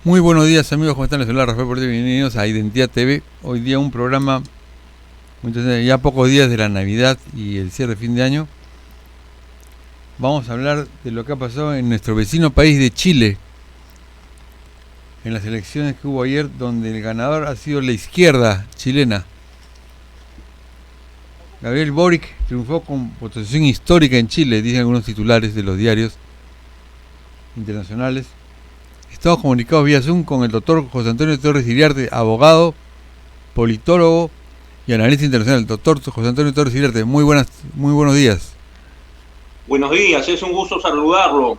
Muy buenos días amigos, ¿cómo están? Les saluda Rafael Portillo, bienvenidos a Identidad TV. Hoy día un programa, ya pocos días de la Navidad y el cierre de fin de año. Vamos a hablar de lo que ha pasado en nuestro vecino país de Chile, en las elecciones que hubo ayer, donde el ganador ha sido la izquierda chilena. Gabriel Boric triunfó con votación histórica en Chile, dicen algunos titulares de los diarios internacionales. Estamos comunicados vía Zoom con el doctor José Antonio Torres Iriarte, abogado, politólogo y analista internacional. Doctor José Antonio Torres Iriarte, muy buenos días. Buenos días, es un gusto saludarlo.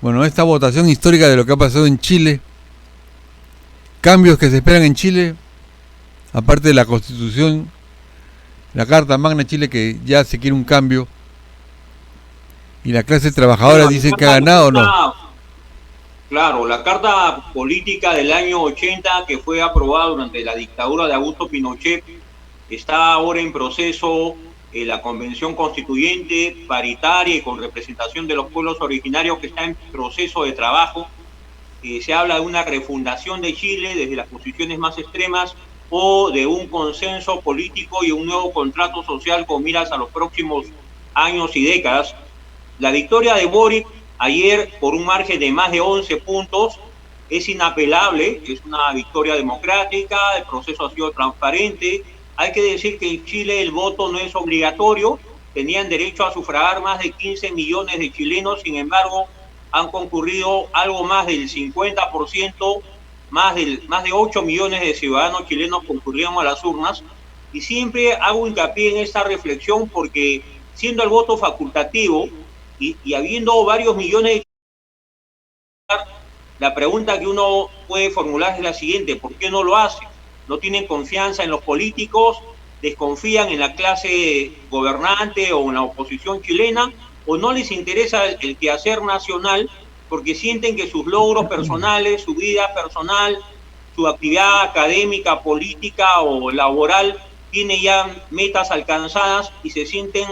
Bueno, esta votación histórica de lo que ha pasado en Chile, cambios que se esperan en Chile, aparte de la Constitución, la Carta Magna de Chile, que ya se quiere un cambio, y la clase trabajadora dice que ha ganado o no. Claro, la Carta Política del año 80, que fue aprobada durante la dictadura de Augusto Pinochet, está ahora en proceso la Convención Constituyente paritaria y con representación de los pueblos originarios, que está en proceso de trabajo. Se habla de una refundación de Chile desde las posiciones más extremas o de un consenso político y un nuevo contrato social con miras a los próximos años y décadas. La victoria de Boric ayer por un margen de más de 11 puntos es inapelable, es una victoria democrática, el proceso ha sido transparente. Hay que decir que en Chile el voto no es obligatorio, tenían derecho a sufragar más de 15 millones de chilenos, sin embargo han concurrido algo más del 50%, más de 8 millones de ciudadanos chilenos concurrieron a las urnas, y siempre hago hincapié en esta reflexión porque siendo el voto facultativo y habiendo varios millones de chilenos, la pregunta que uno puede formular es la siguiente: ¿por qué no lo hacen? ¿No tienen confianza en los políticos? ¿Desconfían en la clase gobernante o en la oposición chilena? ¿O no les interesa el quehacer nacional porque sienten que sus logros personales, su vida personal, su actividad académica, política o laboral tiene ya metas alcanzadas y se sienten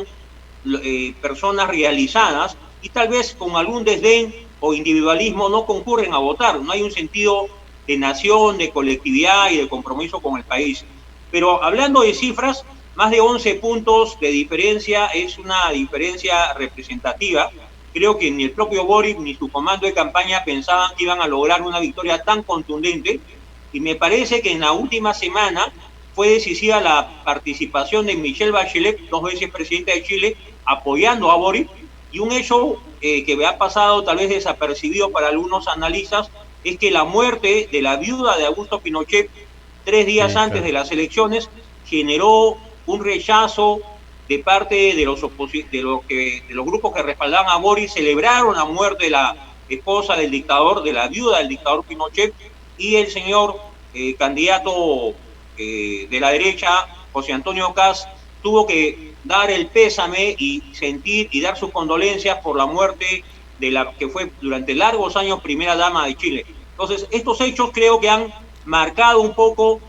personas realizadas, y tal vez con algún desdén o individualismo no concurren a votar? No hay un sentido de nación, de colectividad y de compromiso con el país. Pero hablando de cifras, más de 11 puntos de diferencia es una diferencia representativa. Creo que ni el propio Boric ni su comando de campaña pensaban que iban a lograr una victoria tan contundente, y me parece que en la última semana fue decisiva la participación de Michelle Bachelet, 2 veces presidenta de Chile, apoyando a Boric. Y un hecho que ha pasado tal vez desapercibido para algunos analistas es que la muerte de la viuda de Augusto Pinochet 3 días antes de las elecciones generó un rechazo de parte de los grupos que respaldaban a Boric. Celebraron la muerte de la esposa del dictador, de la viuda del dictador Pinochet, y el señor candidato de la derecha, José Antonio Kast, tuvo que dar el pésame y sentir y dar sus condolencias por la muerte de la que fue durante largos años primera dama de Chile. Entonces, estos hechos creo que han marcado un poco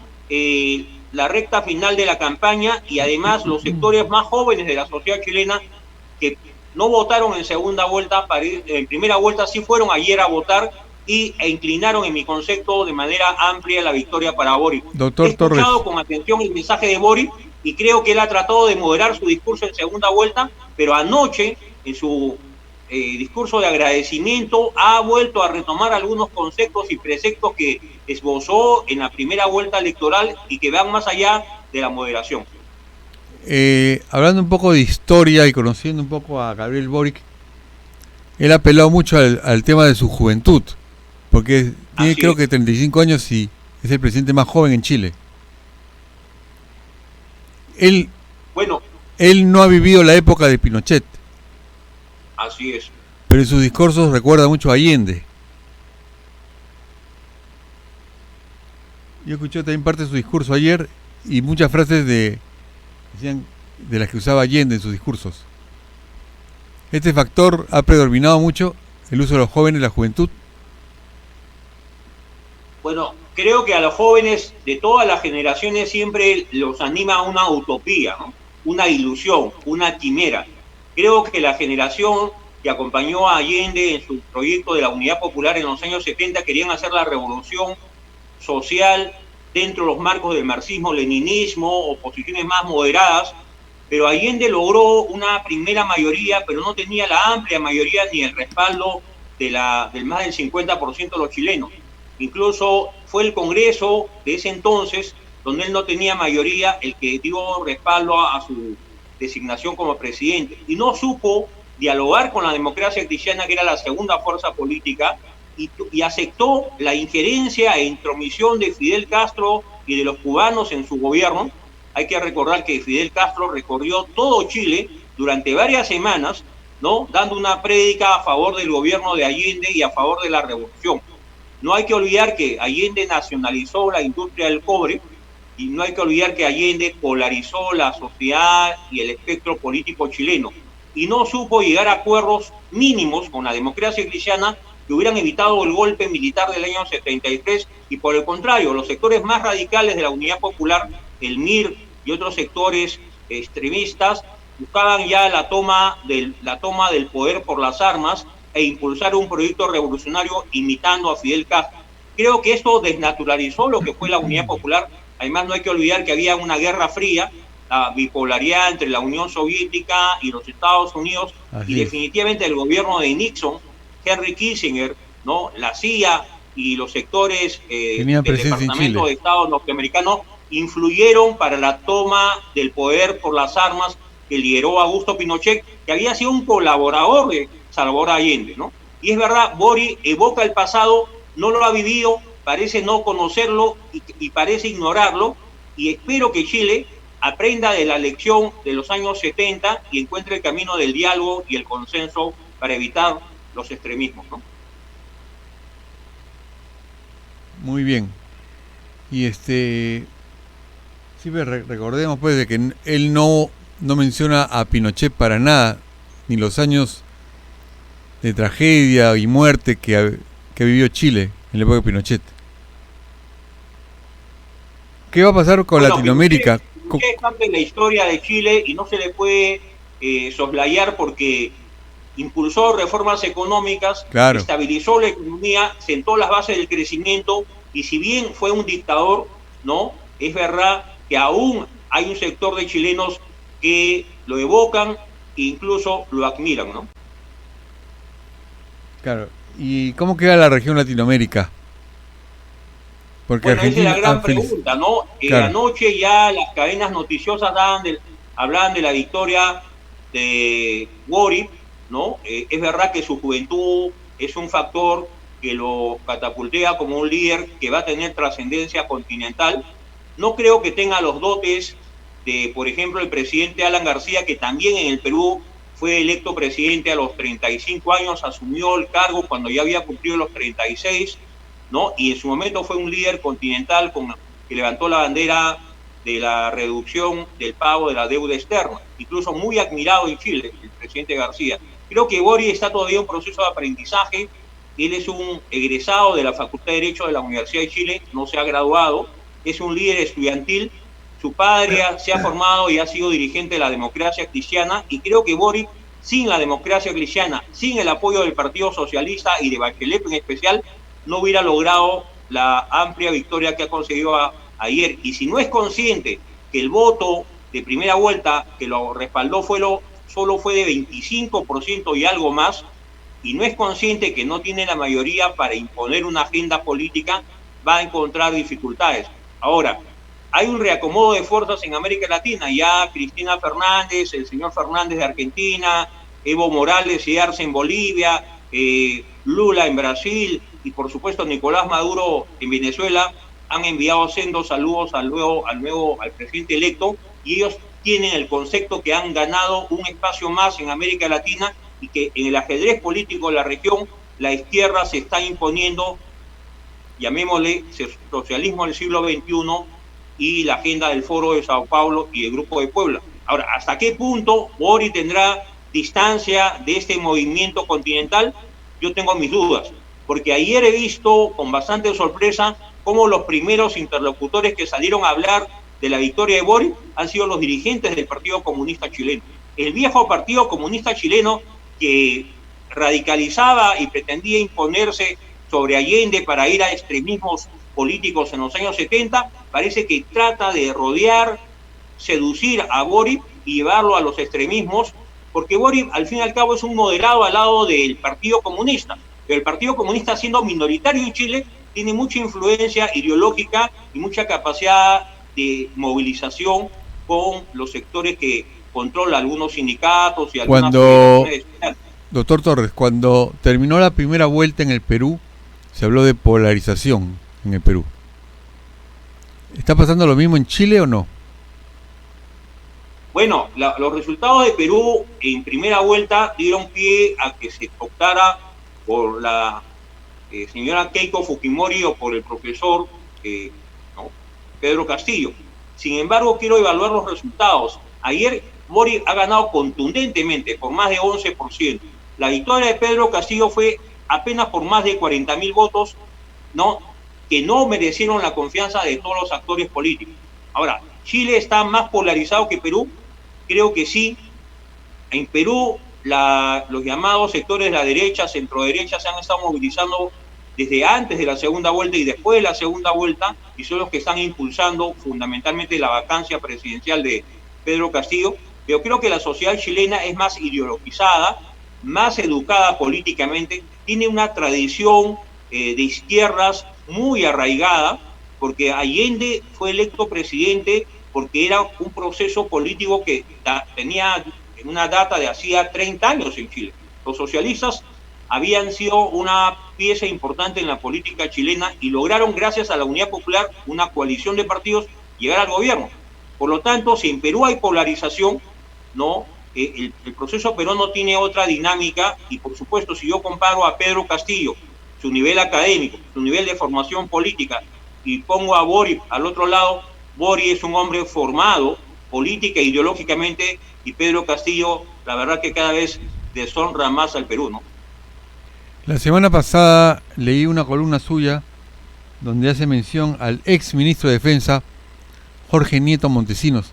la recta final de la campaña, y además los sectores más jóvenes de la sociedad chilena que no votaron en segunda vuelta, en primera vuelta sí fueron ayer a votar e inclinaron, en mi concepto, de manera amplia la victoria para Boric. Doctor He escuchado Torres con atención el mensaje de Boric y creo que él ha tratado de moderar su discurso en segunda vuelta, pero anoche en su discurso de agradecimiento ha vuelto a retomar algunos conceptos y preceptos que esbozó en la primera vuelta electoral y que van más allá de la moderación. Hablando un poco de historia y conociendo un poco a Gabriel Boric, él ha apelado mucho al tema de su juventud, porque tiene creo que 35 años y es el presidente más joven en Chile. Él no ha vivido la época de Pinochet. Así es. Pero en sus discursos recuerda mucho a Allende. Yo escuché también parte de su discurso ayer y muchas frases de las que usaba Allende en sus discursos. Este factor ha predominado mucho, el uso de los jóvenes, la juventud. Bueno, creo que a los jóvenes de todas las generaciones siempre los anima una utopía, ¿no? Una ilusión, una quimera. Creo que la generación que acompañó a Allende en su proyecto de la Unidad Popular en los años 70, querían hacer la revolución social dentro de los marcos del marxismo-leninismo o posiciones más moderadas, pero Allende logró una primera mayoría, pero no tenía la amplia mayoría ni el respaldo del más del 50% de los chilenos. Incluso fue el Congreso de ese entonces, donde él no tenía mayoría, el que dio respaldo a su designación como presidente. Y no supo dialogar con la democracia cristiana, que era la segunda fuerza política, y aceptó la injerencia e intromisión de Fidel Castro y de los cubanos en su gobierno. Hay que recordar que Fidel Castro recorrió todo Chile durante varias semanas, ¿no?, dando una prédica a favor del gobierno de Allende y a favor de la revolución. No hay que olvidar que Allende nacionalizó la industria del cobre, y no hay que olvidar que Allende polarizó la sociedad y el espectro político chileno, y no supo llegar a acuerdos mínimos con la democracia cristiana que hubieran evitado el golpe militar del año 73, y por el contrario, los sectores más radicales de la Unidad Popular, el MIR y otros sectores extremistas, buscaban ya la toma del poder por las armas e impulsar un proyecto revolucionario imitando a Fidel Castro. Creo que esto desnaturalizó lo que fue la Unidad Popular. Además, no hay que olvidar que había una guerra fría, la bipolaridad entre la Unión Soviética y los Estados Unidos, y definitivamente el gobierno de Nixon, Henry Kissinger, ¿no?, la CIA y los sectores del Departamento de Estado norteamericano influyeron para la toma del poder por las armas que lideró Augusto Pinochet, que había sido un colaborador de Salvador Allende, ¿no? Y es verdad, Boric evoca el pasado, no lo ha vivido, parece no conocerlo y parece ignorarlo, y espero que Chile aprenda de la lección de los años 70 y encuentre el camino del diálogo y el consenso para evitar los extremismos, ¿no? Muy bien. Y siempre recordemos pues de que él no menciona a Pinochet para nada, ni los años de tragedia y muerte que vivió Chile en la época de Pinochet. ¿Qué va a pasar con Latinoamérica? Pinochet es parte de la historia de Chile y no se le puede soslayar, porque impulsó reformas económicas, claro, estabilizó la economía, sentó las bases del crecimiento, y si bien fue un dictador, ¿no?, es verdad que aún hay un sector de chilenos que lo evocan e incluso lo admiran, ¿no? Claro. ¿Y cómo queda la región Latinoamérica? Porque bueno, Argentina, esa es la gran pregunta, ¿no? Claro. Anoche ya las cadenas noticiosas hablaban de la victoria de Boric, ¿no? Es verdad que su juventud es un factor que lo catapultea como un líder que va a tener trascendencia continental. No creo que tenga los dotes de, por ejemplo, el presidente Alan García, que también en el Perú fue electo presidente a los 35 años, asumió el cargo cuando ya había cumplido los 36, ¿no? Y en su momento fue un líder continental que levantó la bandera de la reducción del pago de la deuda externa, incluso muy admirado en Chile, el presidente García. Creo que Boric está todavía en un proceso de aprendizaje. Él es un egresado de la Facultad de Derecho de la Universidad de Chile, no se ha graduado, es un líder estudiantil. Su padre se ha formado y ha sido dirigente de la democracia cristiana, y creo que Boric, sin la democracia cristiana, sin el apoyo del Partido Socialista y de Bachelet en especial, no hubiera logrado la amplia victoria que ha conseguido ayer. Y si no es consciente que el voto de primera vuelta que lo respaldó solo fue de 25% y algo más, y no es consciente que no tiene la mayoría para imponer una agenda política, va a encontrar dificultades. Ahora, hay un reacomodo de fuerzas en América Latina. Ya Cristina Fernández, el señor Fernández de Argentina, Evo Morales y Arce en Bolivia, Lula en Brasil y por supuesto Nicolás Maduro en Venezuela han enviado sendos saludos al presidente electo, y ellos tienen el concepto que han ganado un espacio más en América Latina y que en el ajedrez político de la región la izquierda se está imponiendo, llamémosle socialismo del siglo XXI, y la agenda del Foro de Sao Paulo y el Grupo de Puebla. Ahora, ¿hasta qué punto Boric tendrá distancia de este movimiento continental? Yo tengo mis dudas, porque ayer he visto con bastante sorpresa cómo los primeros interlocutores que salieron a hablar de la victoria de Boric han sido los dirigentes del Partido Comunista Chileno. El viejo Partido Comunista Chileno, que radicalizaba y pretendía imponerse sobre Allende para ir a extremismos políticos en los años 70, parece que trata de rodear, seducir a Boric y llevarlo a los extremismos, porque Boric al fin y al cabo es un moderado al lado del Partido Comunista, pero el Partido Comunista, siendo minoritario en Chile, tiene mucha influencia ideológica y mucha capacidad de movilización con los sectores que controla algunos sindicatos y algunas federaciones. Doctor Torres, cuando terminó la primera vuelta en el Perú, se habló de polarización en el Perú. ¿Está pasando lo mismo en Chile o no? Bueno, los resultados de Perú en primera vuelta dieron pie a que se optara por la señora Keiko Fujimori o por el profesor Pedro Castillo. Sin embargo, quiero evaluar los resultados. Ayer Boric ha ganado contundentemente por más de 11%. La victoria de Pedro Castillo fue apenas por más de 40.000 votos, que no merecieron la confianza de todos los actores políticos. Ahora, ¿Chile está más polarizado que Perú? Creo que sí. En Perú, los llamados sectores de la derecha, centroderecha, se han estado movilizando desde antes de la segunda vuelta y después de la segunda vuelta, y son los que están impulsando fundamentalmente la vacancia presidencial de Pedro Castillo. Pero creo que la sociedad chilena es más ideologizada, más educada políticamente, tiene una tradición de izquierdas muy arraigada, porque Allende fue electo presidente porque era un proceso político que tenía una data de hacía 30 años en Chile. Los socialistas habían sido una pieza importante en la política chilena y lograron, gracias a la Unidad Popular, una coalición de partidos, llegar al gobierno. Por lo tanto, si en Perú hay polarización, el proceso peruano tiene otra dinámica, y por supuesto, si yo comparo a Pedro Castillo, su nivel académico, su nivel de formación política, y pongo a Boric al otro lado, Boric es un hombre formado política e ideológicamente, y Pedro Castillo, la verdad que cada vez deshonra más al Perú, ¿no? La semana pasada leí una columna suya donde hace mención al ex ministro de Defensa, Jorge Nieto Montesinos,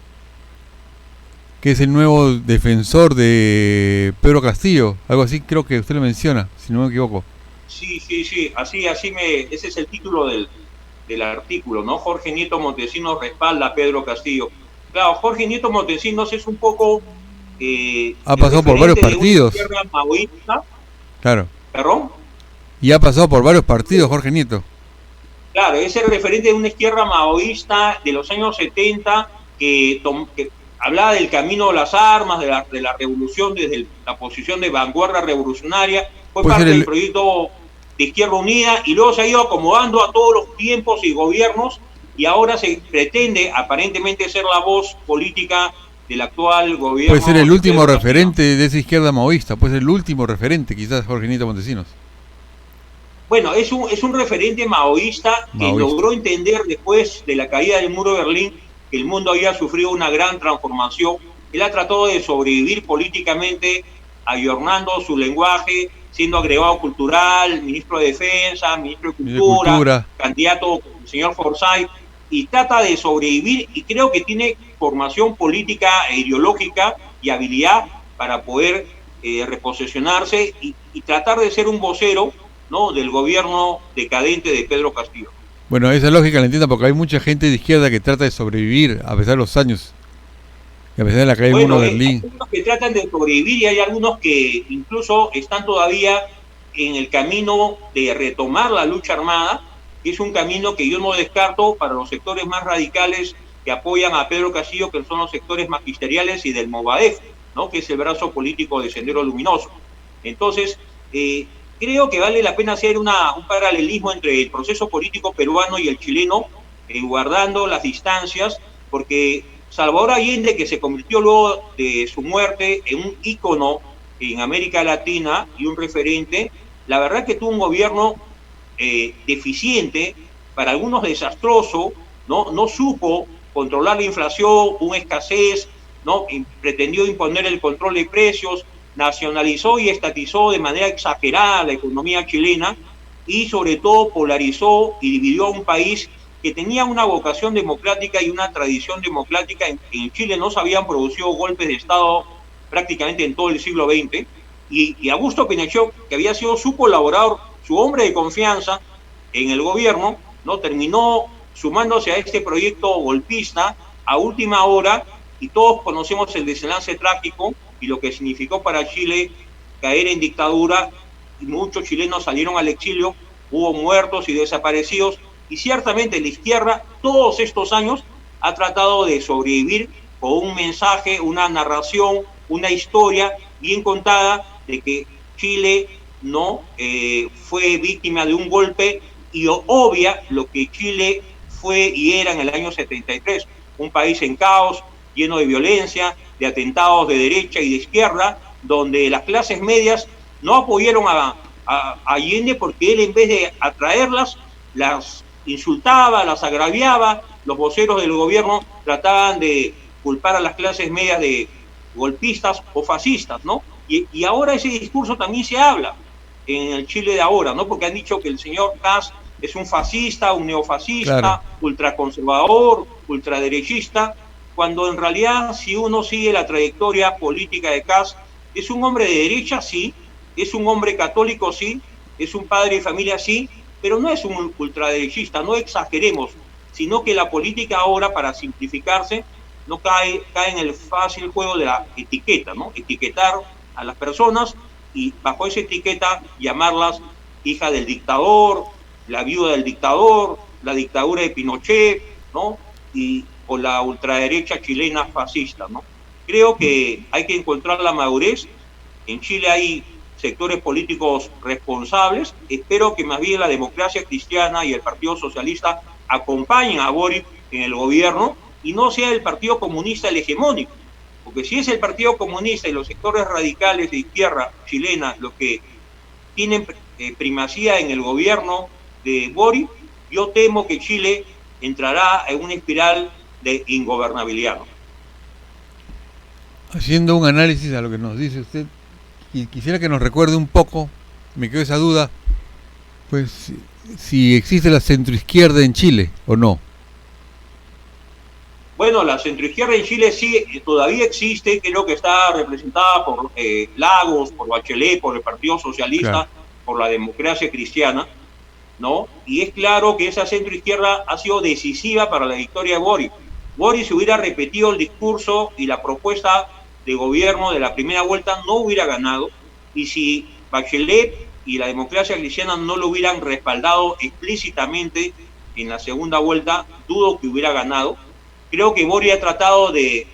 que es el nuevo defensor de Pedro Castillo, algo así creo que usted lo menciona, si no me equivoco. Sí, ese es el título del artículo, ¿no? Jorge Nieto Montesinos respalda a Pedro Castillo. Claro, Jorge Nieto Montesinos es un poco... ha pasado por varios partidos. Maoísta. Claro. ¿Perdón? Y ha pasado por varios partidos, Jorge Nieto. Claro, es el referente de una izquierda maoísta de los años 70 que hablaba del camino de las armas, de la revolución desde la posición de vanguardia revolucionaria. Fue parte del proyecto de Izquierda Unida y luego se ha ido acomodando a todos los tiempos y gobiernos, y ahora se pretende aparentemente ser la voz política del actual gobierno. Puede ser el último referente de esa izquierda maoísta, puede ser el último referente quizás, Jorge Nieto Montesinos. Bueno, es un referente maoísta que logró entender después de la caída del muro de Berlín que el mundo había sufrido una gran transformación. Él ha tratado de sobrevivir políticamente, ayornando su lenguaje, siendo agregado cultural, ministro de Defensa, ministro de Cultura, candidato, señor Forsyth, y trata de sobrevivir, y creo que tiene formación política e ideológica y habilidad para poder reposesionarse y tratar de ser un vocero, ¿no?, del gobierno decadente de Pedro Castillo. Bueno, esa lógica la entiendo porque hay mucha gente de izquierda que trata de sobrevivir a pesar de los años, y a pesar de la caída del muro de Berlín. Hay algunos que tratan de sobrevivir y hay algunos que incluso están todavía en el camino de retomar la lucha armada, que es un camino que yo no descarto para los sectores más radicales que apoyan a Pedro Castillo, que son los sectores magisteriales y del Movadef, ¿no?, que es el brazo político de Sendero Luminoso. Entonces, creo que vale la pena hacer un paralelismo entre el proceso político peruano y el chileno, guardando las distancias, porque Salvador Allende, que se convirtió luego de su muerte en un ícono en América Latina y un referente, la verdad que tuvo un gobierno deficiente, para algunos desastroso, no supo controlar la inflación, una escasez, ¿no?, pretendió imponer el control de precios, nacionalizó y estatizó de manera exagerada la economía chilena y sobre todo polarizó y dividió a un país que tenía una vocación democrática y una tradición democrática. En Chile no se habían producido golpes de Estado prácticamente en todo el siglo XX, Y Augusto Pinochet, que había sido su colaborador, su hombre de confianza en el gobierno, ¿no? Terminó sumándose a este proyecto golpista a última hora, y todos conocemos el desenlace trágico y lo que significó para Chile caer en dictadura, y muchos chilenos salieron al exilio, hubo muertos y desaparecidos, y ciertamente la izquierda todos estos años ha tratado de sobrevivir con un mensaje, una narración, una historia bien contada de que Chile no fue víctima de un golpe, y obvia lo que Chile fue y era en el año 73, un país en caos, lleno de violencia, de atentados de derecha y de izquierda, donde las clases medias no apoyaron a Allende, porque él, en vez de atraerlas, las insultaba, las agraviaba. Los voceros del gobierno trataban de culpar a las clases medias de golpistas o fascistas, ¿no? Y ahora ese discurso también se habla en el Chile de ahora, ¿no? Porque han dicho que el señor Kast es un fascista, un neofascista, claro, ultraconservador, ultraderechista, cuando en realidad, si uno sigue la trayectoria política de Kast, es un hombre de derecha, sí, es un hombre católico, sí, es un padre de familia, sí, pero no es un ultraderechista, no exageremos, sino que la política ahora, para simplificarse, no cae en el fácil juego de la etiqueta, ¿no? Etiquetar a las personas y bajo esa etiqueta llamarlas hija del dictador, la viuda del dictador, la dictadura de Pinochet, ¿no? O la ultraderecha chilena fascista, ¿no? Creo que hay que encontrar la madurez. En Chile hay sectores políticos responsables. Espero que más bien la Democracia Cristiana y el Partido Socialista acompañen a Boric en el gobierno y no sea el Partido Comunista el hegemónico. Porque si es el Partido Comunista y los sectores radicales de izquierda chilena los que tienen primacía en el gobierno de Boric, yo temo que Chile entrará en una espiral de ingobernabilidad, ¿no? Haciendo un análisis a lo que nos dice usted, y quisiera que nos recuerde un poco, me quedó esa duda, pues si existe la centroizquierda en Chile o no. Bueno, la centroizquierda en Chile sí todavía existe, creo que está representada por Lagos, por Bachelet, por el Partido Socialista, claro, por la Democracia Cristiana, ¿no? Y es claro que esa centroizquierda ha sido decisiva para la victoria de Boric. Boric, si hubiera repetido el discurso y la propuesta de gobierno de la primera vuelta, no hubiera ganado, y si Bachelet y la Democracia Cristiana no lo hubieran respaldado explícitamente en la segunda vuelta, dudo que hubiera ganado. Creo que Boric ha tratado de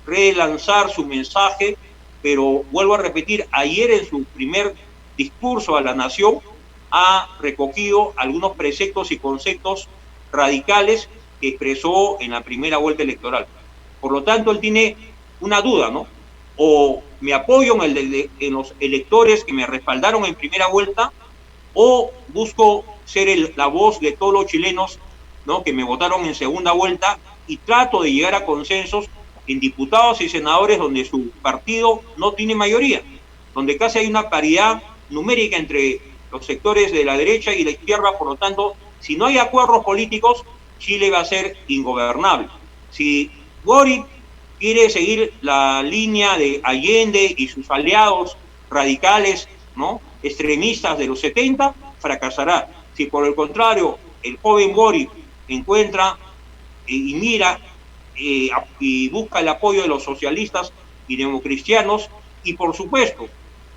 relanzar su mensaje, pero vuelvo a repetir, ayer en su primer discurso a la nación ha recogido algunos preceptos y conceptos radicales que expresó en la primera vuelta electoral. Por lo tanto, él tiene una duda, ¿no? O me apoyo en los electores que me respaldaron en primera vuelta, o busco ser la voz de todos los chilenos, ¿no?, que me votaron en segunda vuelta, y trato de llegar a consensos en diputados y senadores donde su partido no tiene mayoría, donde casi hay una paridad numérica entre los sectores de la derecha y la izquierda. Por lo tanto, si no hay acuerdos políticos, Chile va a ser ingobernable. Si Boric quiere seguir la línea de Allende y sus aliados radicales, ¿no?, extremistas de los 70, fracasará. Si por el contrario el joven Boric encuentra y mira y busca el apoyo de los socialistas y democristianos, y por supuesto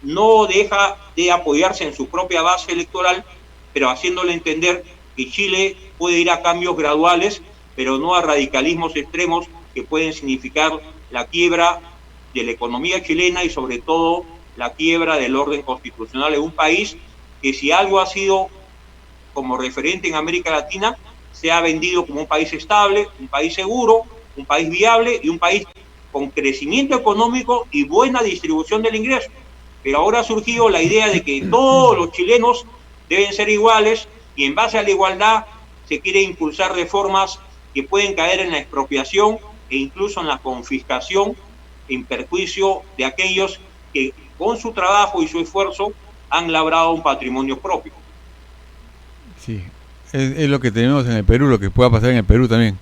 no deja de apoyarse en su propia base electoral, pero haciéndole entender que Chile puede ir a cambios graduales, pero no a radicalismos extremos que pueden significar la quiebra de la economía chilena y sobre todo la quiebra del orden constitucional de un país que, si algo ha sido como referente en América Latina, se ha vendido como un país estable, un país seguro, un país viable y un país con crecimiento económico y buena distribución del ingreso. Pero ahora ha surgido la idea de que todos los chilenos deben ser iguales, y en base a la igualdad se quiere impulsar reformas que pueden caer en la expropiación e incluso en la confiscación, en perjuicio de aquellos que con su trabajo y su esfuerzo han labrado un patrimonio propio. Sí, es lo que tenemos en el Perú, lo que pueda pasar en el Perú también.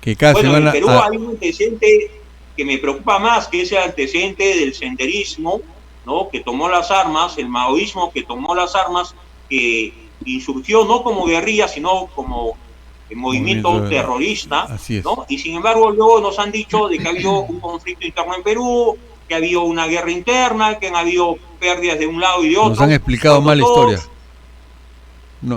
Que cada bueno, semana en Perú hay un antecedente que me preocupa más que ese antecedente del senderismo, ¿no?, que tomó las armas, el maoísmo que tomó las armas, que insurgió no como guerrilla, sino como movimiento terrorista, ¿no? Y sin embargo luego nos han dicho de que ha habido un conflicto interno en Perú, que ha habido una guerra interna, que han habido pérdidas de un lado y de otro. Nos han explicado mal la historia.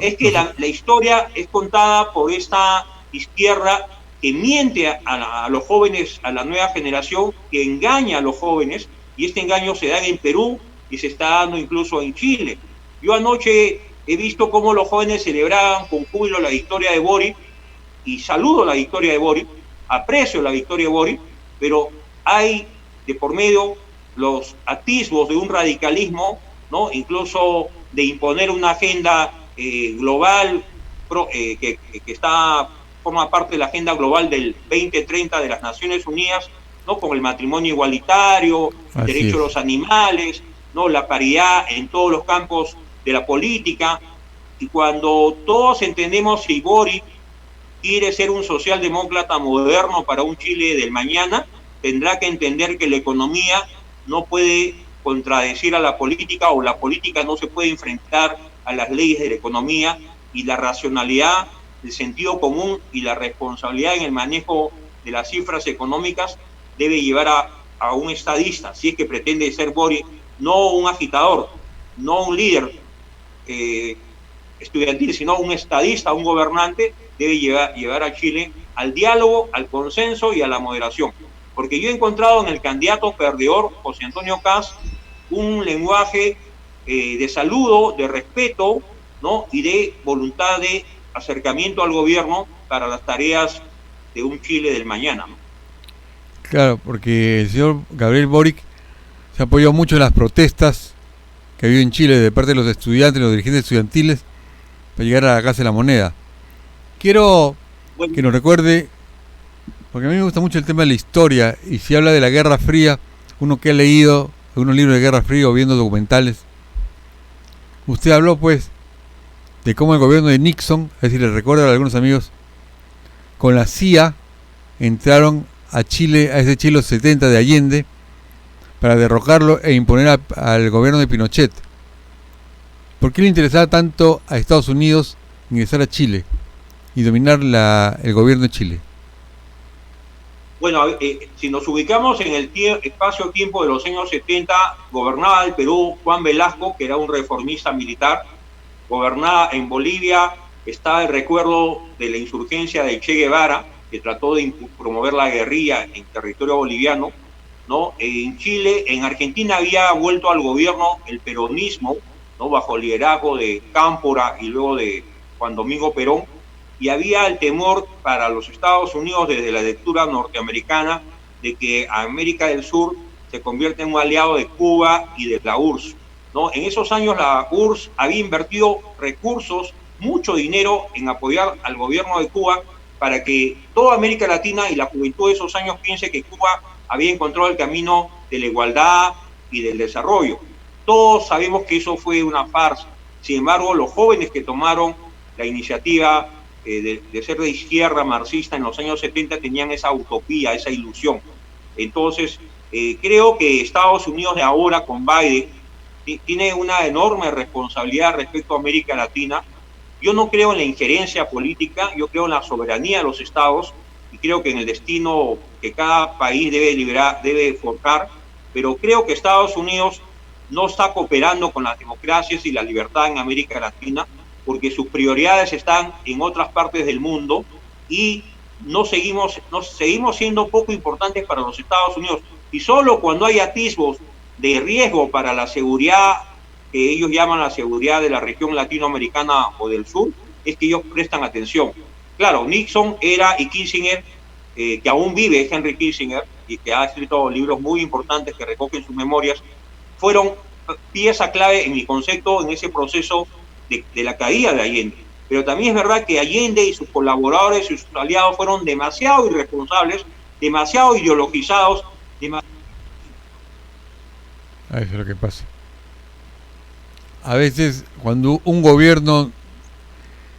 Es que la historia es contada por esta izquierda que miente a los jóvenes, a la nueva generación, que engaña a los jóvenes, y este engaño se da en Perú y se está dando incluso en Chile. Yo anoche he visto cómo los jóvenes celebraban con júbilo la victoria de Boric, y saludo la victoria de Boric, aprecio la victoria de Boric, pero hay de por medio los atisbos de un radicalismo, ¿no?, incluso de imponer una agenda global que forma parte de la agenda global del 2030 de las Naciones Unidas, ¿no?, con el matrimonio igualitario, el derecho de los animales, ¿no?, la paridad en todos los campos de la política. Y cuando todos entendemos si Boric quiere ser un socialdemócrata moderno para un Chile del mañana, tendrá que entender que la economía no puede contradecir a la política, o la política no se puede enfrentar a las leyes de la economía, y la racionalidad, el sentido común y la responsabilidad en el manejo de las cifras económicas debe llevar a un estadista, si es que pretende ser Boric, no un agitador, no un líder estudiantil, sino un estadista, un gobernante, debe llevar a Chile al diálogo, al consenso y a la moderación. Porque yo he encontrado en el candidato perdedor, José Antonio Kast, un lenguaje de saludo, de respeto, ¿no?, y de voluntad de acercamiento al gobierno para las tareas de un Chile del mañana. Claro, porque el señor Gabriel Boric se apoyó mucho en las protestas que ha habido en Chile de parte de los estudiantes, los dirigentes estudiantiles, para llegar a la Casa de la Moneda. Quiero que nos recuerde, porque a mí me gusta mucho el tema de la historia, y si habla de la Guerra Fría, uno que ha leído algunos libros de Guerra Fría o viendo documentales, usted habló pues de cómo el gobierno de Nixon, es decir, le recuerdo a algunos amigos, con la CIA entraron a Chile, a ese Chile los 70 de Allende, para derrocarlo e imponer al gobierno de Pinochet. ¿Por qué le interesaba tanto a Estados Unidos ingresar a Chile y dominar el gobierno de Chile? Bueno, si nos ubicamos en el espacio-tiempo de los años 70, gobernaba el Perú Juan Velasco, que era un reformista militar. Gobernaba en Bolivia, está el recuerdo de la insurgencia de Che Guevara, que trató de promover la guerrilla en territorio boliviano, ¿no? En Chile, en Argentina había vuelto al gobierno el peronismo, ¿no?, bajo el liderazgo de Cámpora y luego de Juan Domingo Perón, y había el temor para los Estados Unidos desde la lectura norteamericana de que América del Sur se convierte en un aliado de Cuba y de la URSS, ¿no? En esos años la URSS había invertido recursos, mucho dinero, en apoyar al gobierno de Cuba para que toda América Latina y la juventud de esos años piense que Cuba había encontrado el camino de la igualdad y del desarrollo. Todos sabemos que eso fue una farsa. Sin embargo, los jóvenes que tomaron la iniciativa de ser de izquierda marxista en los años 70 tenían esa utopía, esa ilusión. Entonces, creo que Estados Unidos de ahora, con Biden, tiene una enorme responsabilidad respecto a América Latina. Yo no creo en la injerencia política, yo creo en la soberanía de los estados, y creo que en el destino que cada país debe forjar, pero creo que Estados Unidos no está cooperando con las democracias y la libertad en América Latina, porque sus prioridades están en otras partes del mundo, y seguimos siendo poco importantes para los Estados Unidos. Y solo cuando hay atisbos de riesgo para la seguridad, que ellos llaman la seguridad de la región latinoamericana o del sur, es que ellos prestan atención. Claro, Nixon y Kissinger, que aún vive Henry Kissinger, y que ha escrito libros muy importantes que recogen sus memorias, fueron pieza clave en mi concepto en ese proceso de la caída de Allende. Pero también es verdad que Allende y sus colaboradores y sus aliados fueron demasiado irresponsables, demasiado ideologizados. Eso es lo que pasa. A veces, cuando un gobierno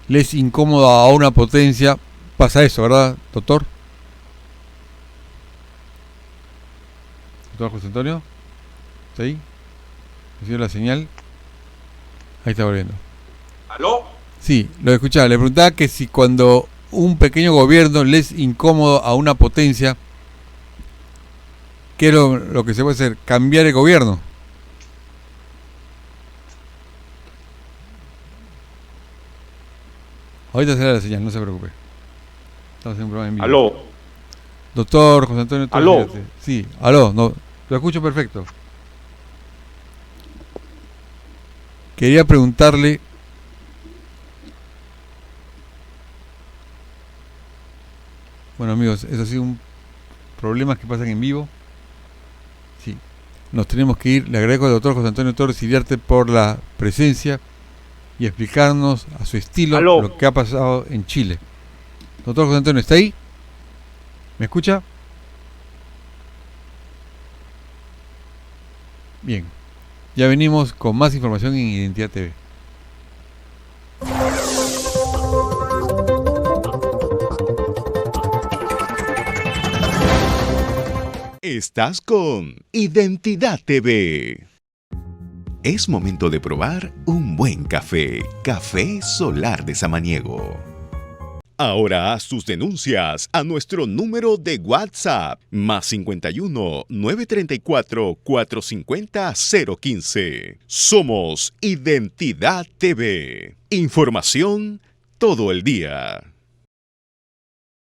le es incómodo a una potencia, pasa eso, ¿verdad, doctor? Doctor José Antonio, ¿está ahí? ¿Recibió la señal? Ahí está volviendo. ¿Aló? Sí, lo escuchaba. Le preguntaba que si cuando un pequeño gobierno le es incómodo a una potencia, ¿qué es lo que se puede hacer? Cambiar el gobierno. Ahorita será la señal, no se preocupe. Estamos en un programa en vivo. ¿Aló? Doctor José Antonio Torres. ¿Aló? Sí, aló, no, lo escucho perfecto. Quería preguntarle. Bueno, amigos, eso ha sido un problema que pasan en vivo. Sí, nos tenemos que ir. Le agradezco al doctor José Antonio Torres Iriarte por la presencia y explicarnos a su estilo ¿Aló? lo que ha pasado en Chile. Doctor José Antonio, ¿está ahí? ¿Me escucha? Bien, ya venimos con más información en Identidad TV. Estás con Identidad TV. Es momento de probar un buen café. Café Solar de Samaniego. Ahora haz tus denuncias a nuestro número de WhatsApp +51 934 450 015. Somos Identidad TV. Información todo el día.